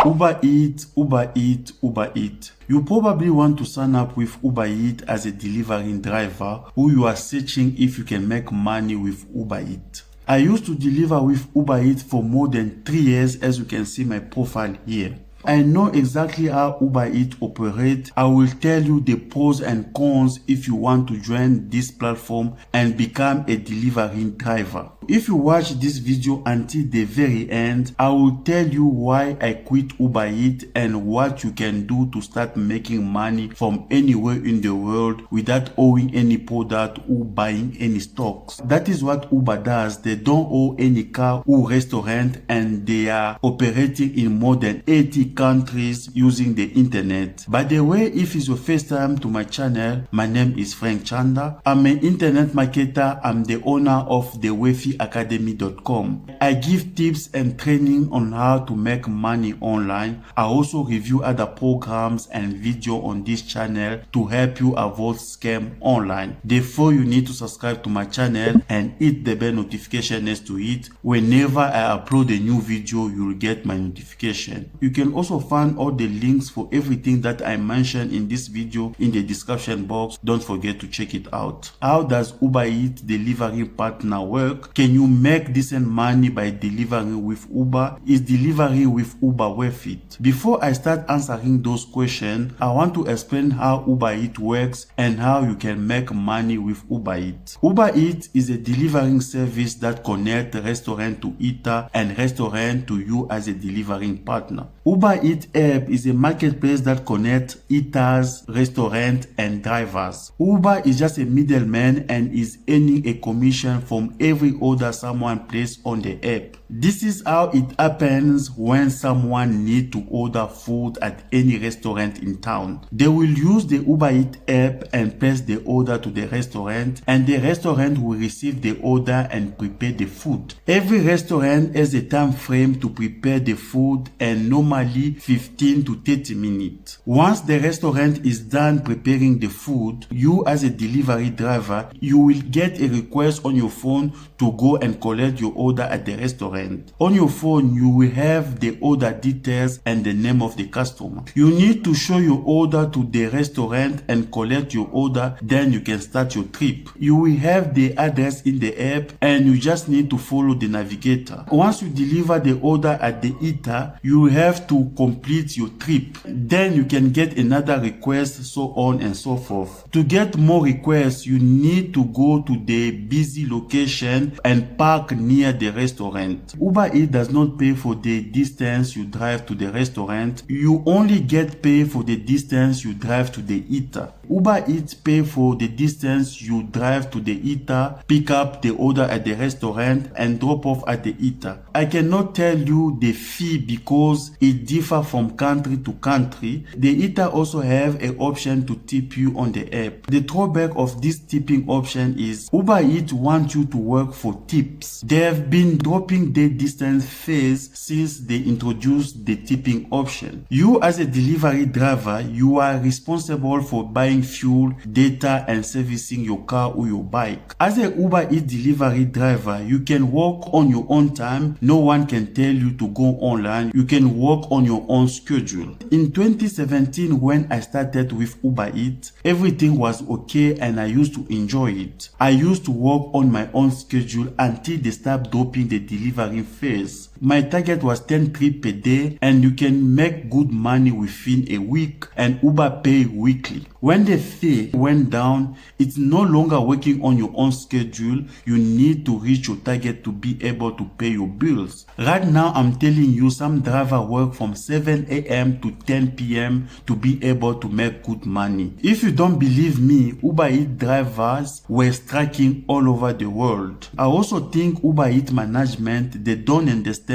Uber Eats, Uber Eats, Uber Eats. You probably want to sign up with Uber Eats as a delivery driver who you are searching if you can make money with Uber Eats. I used to deliver with Uber Eats for more than 3 years, as you can see my profile here. I know exactly how Uber Eats operates. I will tell you the pros and cons if you want to join this platform and become a delivery driver. If you watch this video until the very end, I will tell you why I quit Uber Eats and what you can do to start making money from anywhere in the world without owing any product or buying any stocks. That is what Uber does. They don't owe any car or restaurant, and they are operating in more than 80 countries using the internet. By the way, if it's your first time to my channel, my name is Frank Chanda. I'm an internet marketer. I'm the owner of the Academy.com. I give tips and training on how to make money online. I also review other programs and video on this channel to help you avoid scam online. Therefore, you need to subscribe to my channel and hit the bell notification next to it. Whenever I upload a new video, you will get my notification. You can also find all the links for everything that I mentioned in this video in the description box. Don't forget to check it out. How does Uber Eats delivery partner work? Can you make decent money by delivering with Uber? Is delivering with Uber worth it? Before I start answering those questions, I want to explain how Uber Eats works and how you can make money with Uber Eats. Uber Eats is a delivering service that connects restaurant to eater and restaurant to you as a delivering partner. Uber Eats app is a marketplace that connects eaters, restaurants, and drivers. Uber is just a middleman and is earning a commission from every order someone places on the app. This is how it happens when someone needs to order food at any restaurant in town. They will use the Uber Eats app and place the order to the restaurant, and the restaurant will receive the order and prepare the food. Every restaurant has a time frame to prepare the food, and normally 15 to 30 minutes. Once the restaurant is done preparing the food, you as a delivery driver, you will get a request on your phone to go and collect your order at the restaurant. On your phone, you will have the order details and the name of the customer. You need to show your order to the restaurant and collect your order, then you can start your trip. You will have the address in the app and you just need to follow the navigator. Once you deliver the order at the eater, you will have to complete your trip. Then you can get another request, so on and so forth. To get more requests, you need to go to the busy location and park near the restaurant. Uber Eats does not pay for the distance you drive to the restaurant. You only get paid for the distance you drive to the eater. Uber Eats pay for the distance you drive to the eater, pick up the order at the restaurant, and drop off at the eater. I cannot tell you the fee because it differs from country to country. The eater also have an option to tip you on the app. The drawback of this tipping option is Uber Eats wants you to work for tips. They have been dropping the distance fees since they introduced the tipping option. You as a delivery driver, you are responsible for buying fuel, data, and servicing your car or your bike. As a Uber Eats delivery driver, you can work on your own time. No one can tell you to go online. You can work on your own schedule. In 2017, when I started with Uber Eats, everything was okay and I used to enjoy it. I used to work on my own schedule until they stopped dropping the delivery fees. My target was 10 trips per day, and you can make good money within a week, and Uber pay weekly. When the fee went down, it's no longer working on your own schedule. You need to reach your target to be able to pay your bills. Right now, I'm telling you, some drivers work from 7 a.m. to 10 p.m. to be able to make good money. If you don't believe me, Uber Eats drivers were striking all over the world. I also think Uber Eats management, they don't understand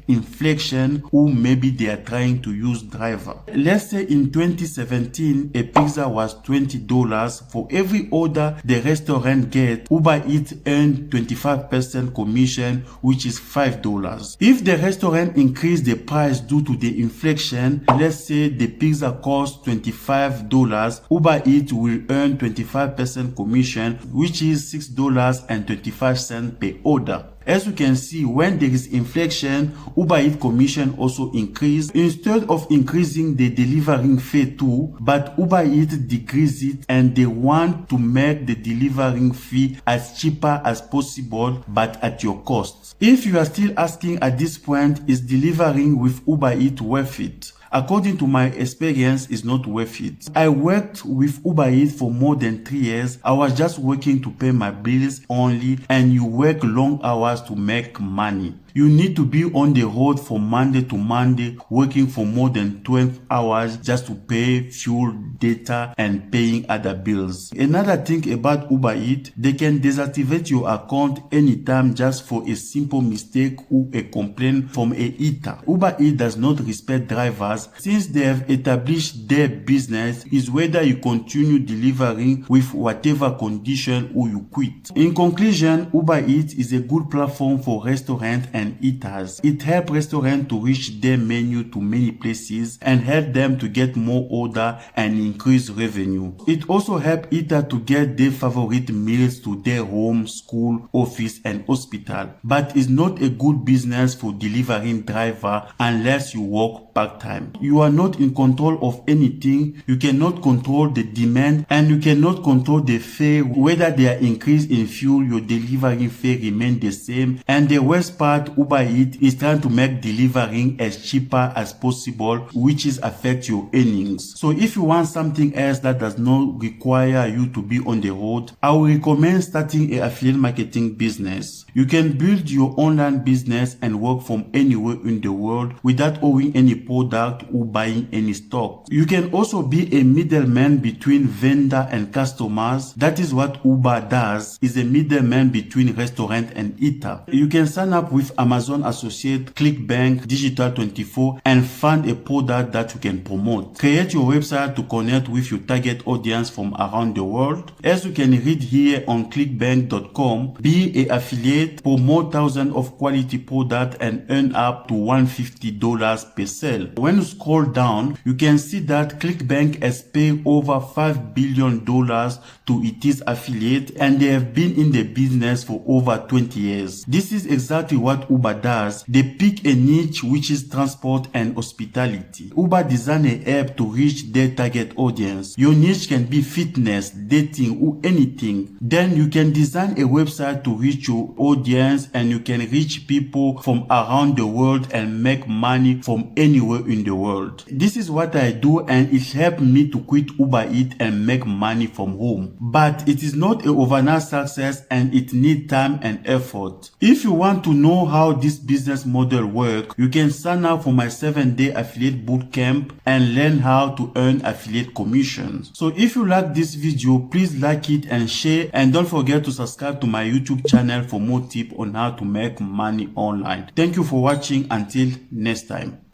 inflation, or maybe they are trying to use driver. Let's say in 2017, a pizza was $20. For every order the restaurant gets, Uber Eats earned 25% commission, which is $5. If the restaurant increased the price due to the inflation, let's say the pizza costs $25, Uber Eats will earn 25% commission, which is $6.25 per order. As you can see, when there is inflation, Uber Eats commission also increase. Instead of increasing the delivering fee too, but Uber Eats decrease it, and they want to make the delivering fee as cheaper as possible but at your cost. If you are still asking at this point, is delivering with Uber Eats worth it? According to my experience, it's not worth it. I worked with Uber Eats for more than 3 years. I was just working to pay my bills only, and you work long hours to make money. You need to be on the road from Monday to Monday, working for more than 12 hours just to pay fuel, data, and paying other bills. Another thing about Uber Eats, they can deactivate your account anytime just for a simple mistake or a complaint from a eater. Uber Eats does not respect drivers. Since they have established their business, is whether you continue delivering with whatever condition or you quit. In conclusion, Uber Eats is a good platform for restaurants and eaters. It helps restaurants to reach their menu to many places and help them to get more order and increase revenue. It also helps eaters to get their favorite meals to their home, school, office, and hospital. But it's not a good business for delivering driver unless you work part-time. You are not in control of anything. You cannot control the demand, and you cannot control the fare. Whether they are increased in fuel, your delivery fare remain the same. And the worst part, Uber Eats is trying to make delivering as cheaper as possible, which is affect your earnings. So if you want something else that does not require you to be on the road, I would recommend starting an affiliate marketing business. You can build your online business and work from anywhere in the world without owning any product or buying any stock. You can also be a middleman between vendor and customers. That is what Uber does, is a middleman between restaurant and eater. You can sign up with Amazon Associate, ClickBank, Digital24, and find a product that you can promote. Create your website to connect with your target audience from around the world. As you can read here on clickbank.com, be an affiliate, promote thousands of quality products, and earn up to $150 per sale. When you scroll down, you can see that ClickBank has paid over $5 billion to its affiliate, and they have been in the business for over 20 years. This is exactly what Uber does. They pick a niche, which is transport and hospitality. Uber designed an app to reach their target audience. Your niche can be fitness, dating, or anything. Then you can design a website to reach your audience, and you can reach people from around the world and make money from anywhere in the world. This is what I do, and it helped me to quit Uber Eats and make money from home. But it is not an overnight success, and it needs time and effort. If you want to know how this business model works, you can sign up for my 7-day affiliate bootcamp and learn how to earn affiliate commissions. So if you like this video, please like it and share, and don't forget to subscribe to my YouTube channel for more tips on how to make money online. Thank you for watching. Until next time.